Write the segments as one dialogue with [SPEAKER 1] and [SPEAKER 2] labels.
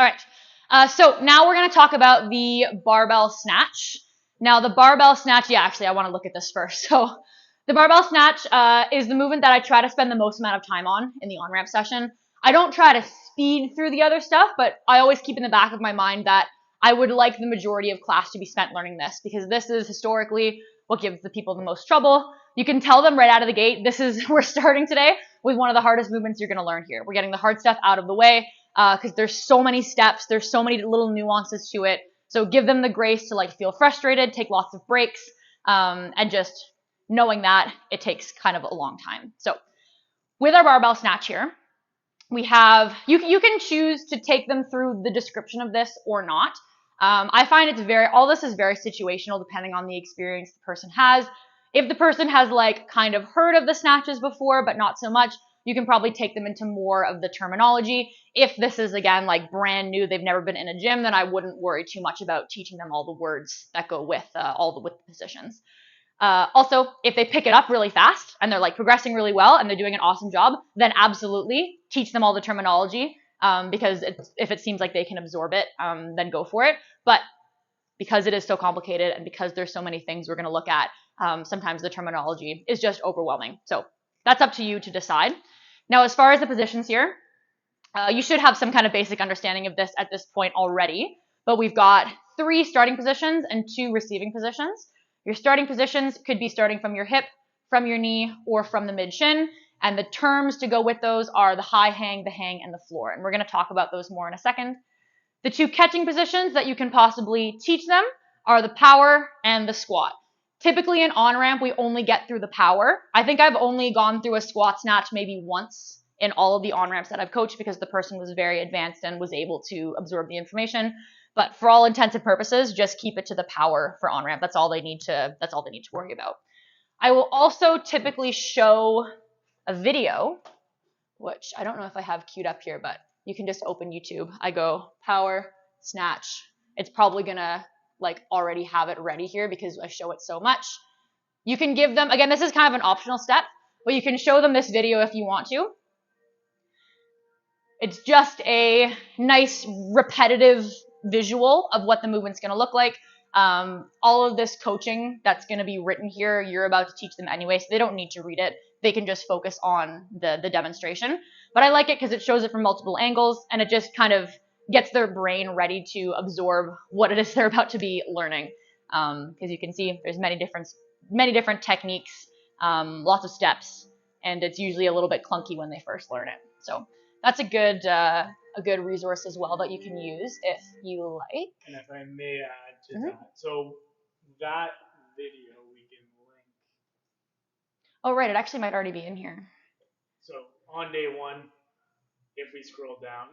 [SPEAKER 1] All right. So now we're going to talk about the barbell snatch. Now the barbell snatch, yeah, actually I want to look at this first. So the barbell snatch is the movement that I try to spend the most amount of time on in the on-ramp session. I don't try to speed through the other stuff, but I always keep in the back of my mind that I would like the majority of class to be spent learning this, because this is historically what gives the people the most trouble. You can tell them right out of the gate, we're starting today with one of the hardest movements you're going to learn here. We're getting the hard stuff out of the way, because there's so many steps, there's so many little nuances to it. So give them the grace to like feel frustrated, take lots of breaks, and just knowing that it takes kind of a long time. So with our barbell snatch here, we have, you can choose to take them through the description of this or not. I find all this is very situational depending on the experience the person has. If the person has like kind of heard of the snatches before, but not so much, you can probably take them into more of the terminology. If this is, again, like brand new, they've never been in a gym, then I wouldn't worry too much about teaching them all the words that go with with the positions. Also, if they pick it up really fast and they're like progressing really well and they're doing an awesome job, then absolutely teach them all the terminology, because if it seems like they can absorb it, then go for it. But because it is so complicated and because there's so many things we're going to look at, sometimes the terminology is just overwhelming. So that's up to you to decide. Now, as far as the positions here, you should have some kind of basic understanding of this at this point already, but we've got 3 starting positions and 2 receiving positions. Your starting positions could be starting from your hip, from your knee, or from the mid-shin, and the terms to go with those are the high hang, the hang, and the floor, and we're going to talk about those more in a second. The 2 catching positions that you can possibly teach them are the power and the squat. Typically in on-ramp, we only get through the power. I think I've only gone through a squat snatch maybe once in all of the on-ramps that I've coached because the person was very advanced and was able to absorb the information. But for all intents and purposes, just keep it to the power for on-ramp. That's all they need to worry about. I will also typically show a video, which I don't know if I have queued up here, but you can just open YouTube. I go power, snatch. It's probably gonna like already have it ready here because I show it so much. You can give them, again, this is kind of an optional step, but you can show them this video if you want to. It's just a nice repetitive visual of what the movement's gonna look like. All of this coaching that's gonna be written here, you're about to teach them anyway, so they don't need to read it. They can just focus on the demonstration. But I like it because it shows it from multiple angles and it just kind of gets their brain ready to absorb what it is they're about to be learning. Because you can see there's many different techniques, lots of steps, and it's usually a little bit clunky when they first learn it. So that's a good resource as well that you can use if you like.
[SPEAKER 2] And if I may add to that, so that video we can link.
[SPEAKER 1] Oh, right, it actually might already be in here.
[SPEAKER 2] So on day 1, if we scroll down,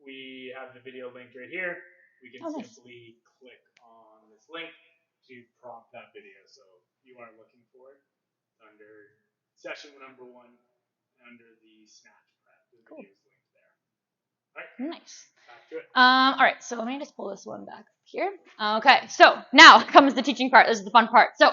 [SPEAKER 2] we have the video linked right here. We can simply click on this link to prompt that video. So you are looking for it under session number 1, under the snatch prep. The video is linked there. All right.
[SPEAKER 1] Nice.
[SPEAKER 2] Back to it.
[SPEAKER 1] All right, so let me just pull this one back here. Okay, so now comes the teaching part. This is the fun part. So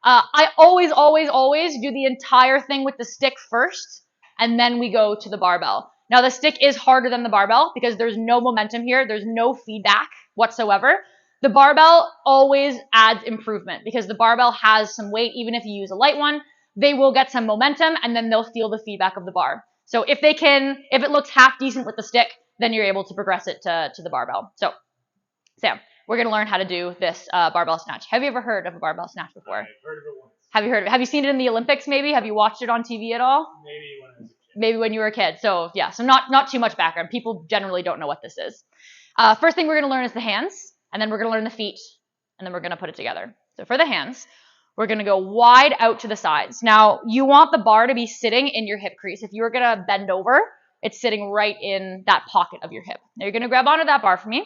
[SPEAKER 1] I always do the entire thing with the stick first, and then we go to the barbell. Now, the stick is harder than the barbell because there's no momentum here. There's no feedback whatsoever. The barbell always adds improvement because the barbell has some weight. Even if you use a light one, they will get some momentum, and then they'll feel the feedback of the bar. So if it looks half decent with the stick, then you're able to progress it to the barbell. So, Sam, we're going to learn how to do this barbell snatch. Have you ever heard of a barbell snatch before?
[SPEAKER 2] I've heard of it once.
[SPEAKER 1] Have you heard of it? Have you seen it in the Olympics maybe? Have you watched it on TV at all?
[SPEAKER 2] Maybe when I was a kid.
[SPEAKER 1] Maybe when you were a kid. So yeah, so not too much background. People generally don't know what this is. First thing we're going to learn is the hands, and then we're going to learn the feet, and then we're going to put it together. So for the hands, we're going to go wide out to the sides. Now, you want the bar to be sitting in your hip crease. If you were going to bend over, it's sitting right in that pocket of your hip. Now you're going to grab onto that bar for me.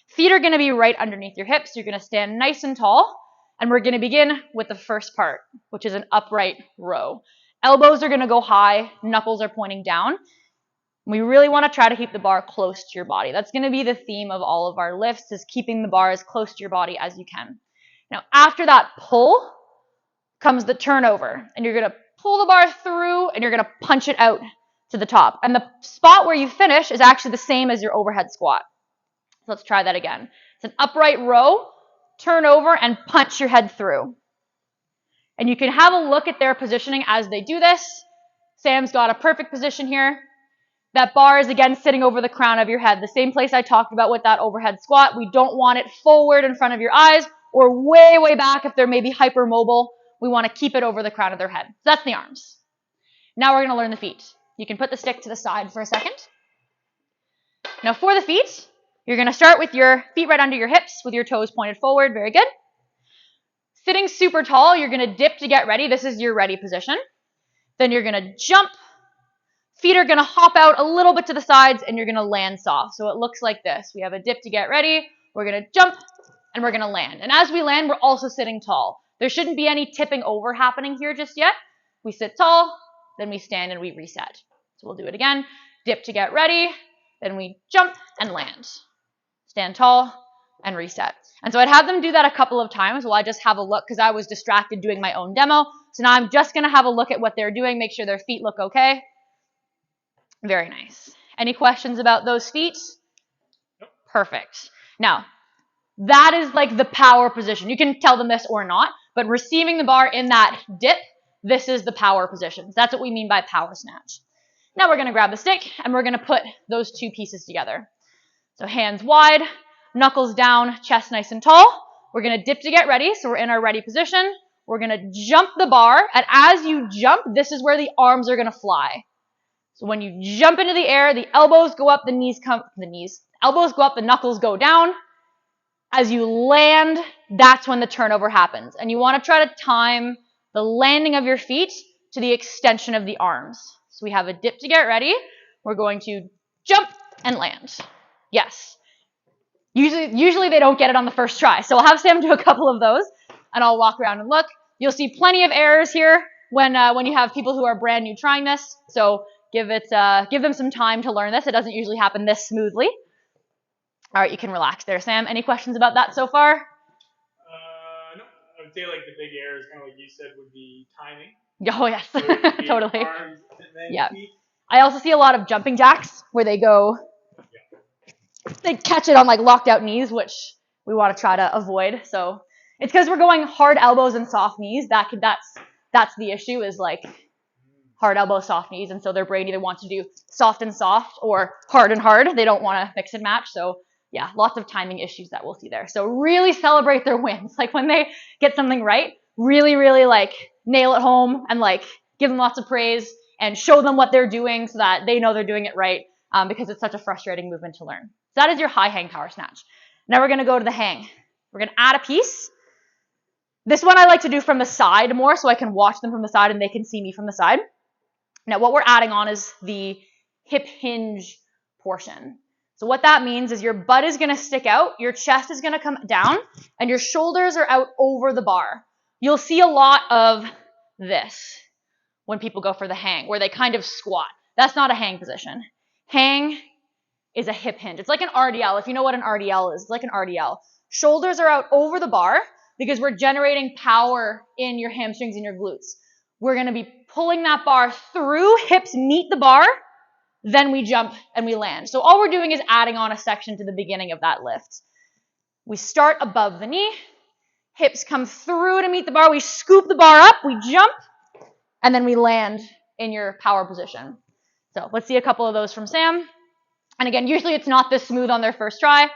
[SPEAKER 1] Feet are going to be right underneath your hips. You're going to stand nice and tall, and we're going to begin with the first part, which is an upright row. Elbows are going to go high, knuckles are pointing down. We really want to try to keep the bar close to your body. That's going to be the theme of all of our lifts, is keeping the bar as close to your body as you can. Now, after that pull comes the turnover, and you're going to pull the bar through, and you're going to punch it out to the top. And the spot where you finish is actually the same as your overhead squat. So let's try that again. It's an upright row, turn over, and punch your head through. And you can have a look at their positioning as they do this. Sam's got a perfect position here. That bar is again sitting over the crown of your head, the same place I talked about with that overhead squat. We don't want it forward in front of your eyes or way, way back if they're maybe hypermobile. We want to keep it over the crown of their head. So that's the arms. Now we're going to learn the feet. You can put the stick to the side for a second. Now for the feet, you're going to start with your feet right under your hips with your toes pointed forward. Very good. Sitting super tall, you're going to dip to get ready. This is your ready position. Then you're going to jump. Feet are going to hop out a little bit to the sides, and you're going to land soft. So it looks like this. We have a dip to get ready. We're going to jump, and we're going to land. And as we land, we're also sitting tall. There shouldn't be any tipping over happening here just yet. We sit tall, then we stand, and we reset. So we'll do it again. Dip to get ready. Then we jump and land. Stand tall and reset. And so I'd have them do that a couple of times while I just have a look because I was distracted doing my own demo. So now I'm just going to have a look at what they're doing, make sure their feet look okay. Very nice. Any questions about those feet?
[SPEAKER 2] Nope.
[SPEAKER 1] Perfect. Now, that is like the power position. You can tell them this or not, but receiving the bar in that dip, this is the power position. That's what we mean by power snatch. Now we're going to grab the stick and we're going to put those two pieces together. So hands wide, knuckles down, chest nice and tall. We're going to dip to get ready. So we're in our ready position. We're going to jump the bar. And as you jump, this is where the arms are going to fly. So when you jump into the air, the elbows go up, elbows go up, the knuckles go down. As you land, that's when the turnover happens. And you want to try to time the landing of your feet to the extension of the arms. So we have a dip to get ready. We're going to jump and land. Yes. Usually they don't get it on the first try. So I'll have Sam do a couple of those, and I'll walk around and look. You'll see plenty of errors here when you have people who are brand new trying this. So give them some time to learn this. It doesn't usually happen this smoothly. All right, you can relax there, Sam. Any questions about that so far?
[SPEAKER 2] No. I would say like the big errors, kind of like you said, would be timing.
[SPEAKER 1] Oh yes,
[SPEAKER 2] So it would be
[SPEAKER 1] totally.
[SPEAKER 2] arms and then
[SPEAKER 1] Yeah.
[SPEAKER 2] feet.
[SPEAKER 1] I also see a lot of jumping jacks where they catch it on like locked out knees, which we want to try to avoid. So it's because we're going hard elbows and soft knees. That's the issue is like hard elbow, soft knees. And so their brain either wants to do soft and soft or hard and hard. They don't want to mix and match. So yeah, lots of timing issues that we'll see there. So really celebrate their wins. Like when they get something right, really, really like nail it home and like give them lots of praise and show them what they're doing so that they know they're doing it right because it's such a frustrating movement to learn. So that is your high hang power snatch. Now we're going to go to the hang. We're going to add a piece. This one I like to do from the side more so I can watch them from the side and they can see me from the side. Now what we're adding on is the hip hinge portion. So what that means is your butt is going to stick out, your chest is going to come down, and your shoulders are out over the bar. You'll see a lot of this when people go for the hang, where they kind of squat. That's not a hang position. Hang is a hip hinge. It's like an RDL. If you know what an RDL is, it's like an RDL. Shoulders are out over the bar because we're generating power in your hamstrings and your glutes. We're going to be pulling that bar through, hips meet the bar, then we jump and we land. So all we're doing is adding on a section to the beginning of that lift. We start above the knee, hips come through to meet the bar, we scoop the bar up, we jump, and then we land in your power position. So let's see a couple of those from Sam. And again, usually it's not this smooth on their first try.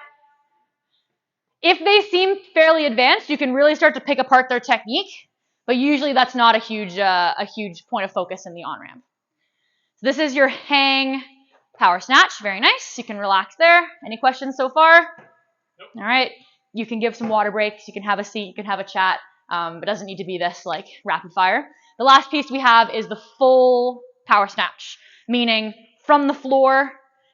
[SPEAKER 1] If they seem fairly advanced, you can really start to pick apart their technique, but usually that's not a huge point of focus in the on-ramp. So this is your hang power snatch. Very nice. You can relax there. Any questions so far?
[SPEAKER 2] Nope.
[SPEAKER 1] All right. You can give some water breaks. You can have a seat. You can have a chat. It doesn't need to be this like rapid fire. The last piece we have is the full power snatch, meaning from the floor,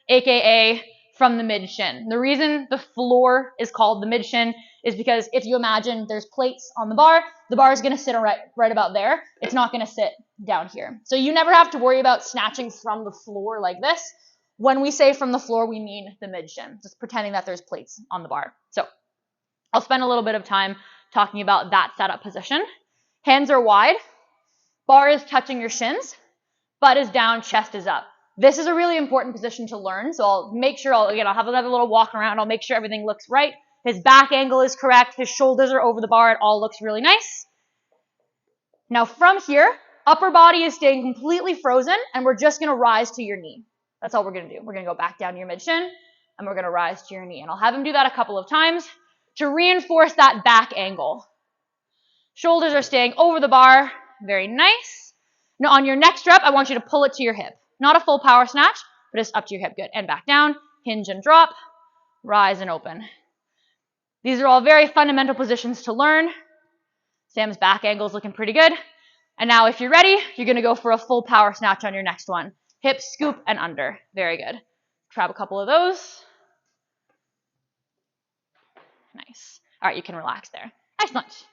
[SPEAKER 1] aka from the mid shin. The reason the floor is called the mid shin is because if you imagine there's plates on the bar is going to sit right about there. It's not going to sit down here. So you never have to worry about snatching from the floor like this. When we say from the floor, we mean the mid shin, just pretending that there's plates on the bar. So I'll spend a little bit of time talking about that setup position. Hands are wide, bar is touching your shins, butt is down, chest is up. This is a really important position to learn. So I'll make sure, I'll have another little walk around. I'll make sure everything looks right. His back angle is correct. His shoulders are over the bar. It all looks really nice. Now from here, upper body is staying completely frozen, and we're just going to rise to your knee. That's all we're going to do. We're going to go back down to your mid-shin, and we're going to rise to your knee. And I'll have him do that a couple of times to reinforce that back angle. Shoulders are staying over the bar. Very nice. Now on your next rep, I want you to pull it to your hip. Not a full power snatch, but just up to your hip. Good. And back down. Hinge and drop. Rise and open. These are all very fundamental positions to learn. Sam's back angle is looking pretty good. And now if you're ready, you're going to go for a full power snatch on your next one. Hip, scoop, and under. Very good. Grab a couple of those. Nice. All right, you can relax there. Excellent.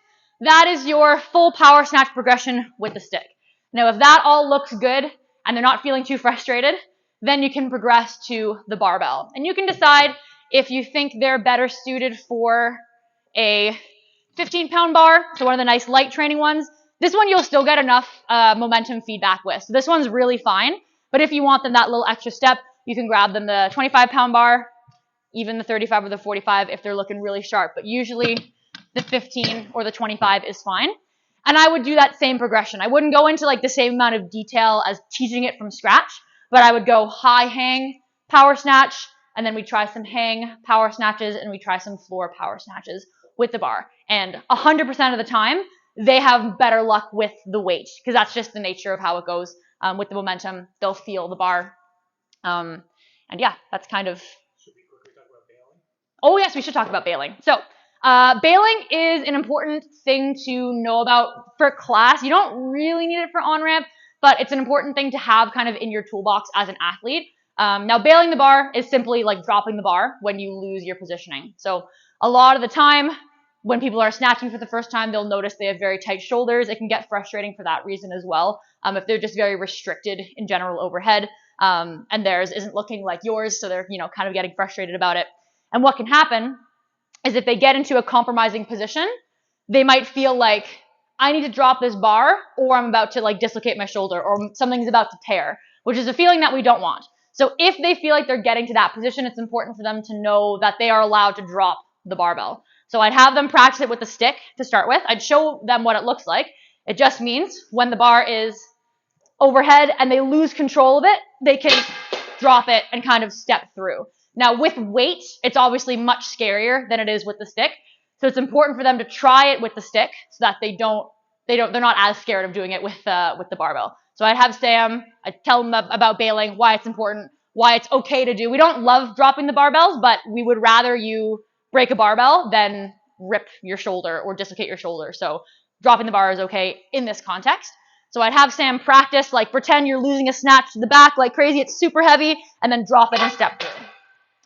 [SPEAKER 1] That is your full power snatch progression with the stick. Now, if that all looks good and they're not feeling too frustrated, then you can progress to the barbell. And you can decide if you think they're better suited for a 15-pound bar, so one of the nice light training ones. This one you'll still get enough momentum feedback with. So this one's really fine. But if you want them that little extra step, you can grab them the 25-pound bar, even the 35 or the 45 if they're looking really sharp. But usually the 15 or the 25 is fine. And I would do that same progression. I wouldn't go into like the same amount of detail as teaching it from scratch, but I would go high hang, power snatch, and then we try some hang power snatches, and we try some floor power snatches with the bar. And 100% of the time, they have better luck with the weight, because that's just the nature of how it goes. With the momentum, they'll feel the bar. And yeah, that's kind of...
[SPEAKER 2] Should we quickly talk about bailing?
[SPEAKER 1] Oh yes, we should talk about bailing. So, bailing is an important thing to know about for class. You don't really need it for on-ramp, but it's an important thing to have kind of in your toolbox as an athlete. Now, bailing the bar is simply like dropping the bar when you lose your positioning. So a lot of the time, when people are snatching for the first time, they'll notice they have very tight shoulders. It can get frustrating for that reason as well. If they're just very restricted in general overhead, and theirs isn't looking like yours, so they're, kind of getting frustrated about it. And what can happen is if they get into a compromising position, they might feel like, I need to drop this bar, or I'm about to like dislocate my shoulder, or something's about to tear, which is a feeling that we don't want. So if they feel like they're getting to that position, it's important for them to know that they are allowed to drop the barbell. So I'd have them practice it with the stick to start with. I'd show them what it looks like. It just means when the bar is overhead and they lose control of it, they can drop it and kind of step through. Now with weight, it's obviously much scarier than it is with the stick. So it's important for them to try it with the stick so that they're not as scared of doing it with the barbell. So I'd have Sam, I'd tell them about bailing, why it's important, why it's okay to do. We don't love dropping the barbells, but we would rather you break a barbell than rip your shoulder or dislocate your shoulder. So dropping the bar is okay in this context. So I'd have Sam practice, like pretend you're losing a snatch to the back like crazy, it's super heavy, and then drop it and step through.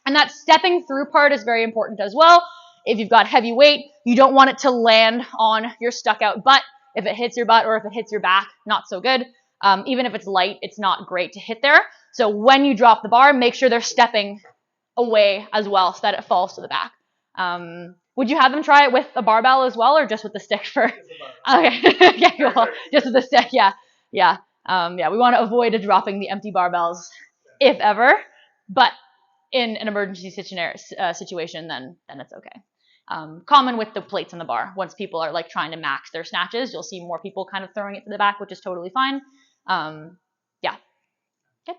[SPEAKER 1] And that stepping through part is very important as well. If you've got heavy weight, you don't want it to land on your stuck out butt. If it hits your butt or if it hits your back, not so good. Even if it's light, it's not great to hit there. So when you drop the bar, make sure they're stepping away as well so that it falls to the back. Would you have them try it with a barbell as well, or just with the stick for? Okay, okay, cool. Just with the stick, yeah. We want to avoid dropping the empty barbells, if ever. But in an emergency situation, then it's okay. Common with the plates on the bar. Once people are like trying to max their snatches, you'll see more people kind of throwing it to the back, which is totally fine. Yeah. Good.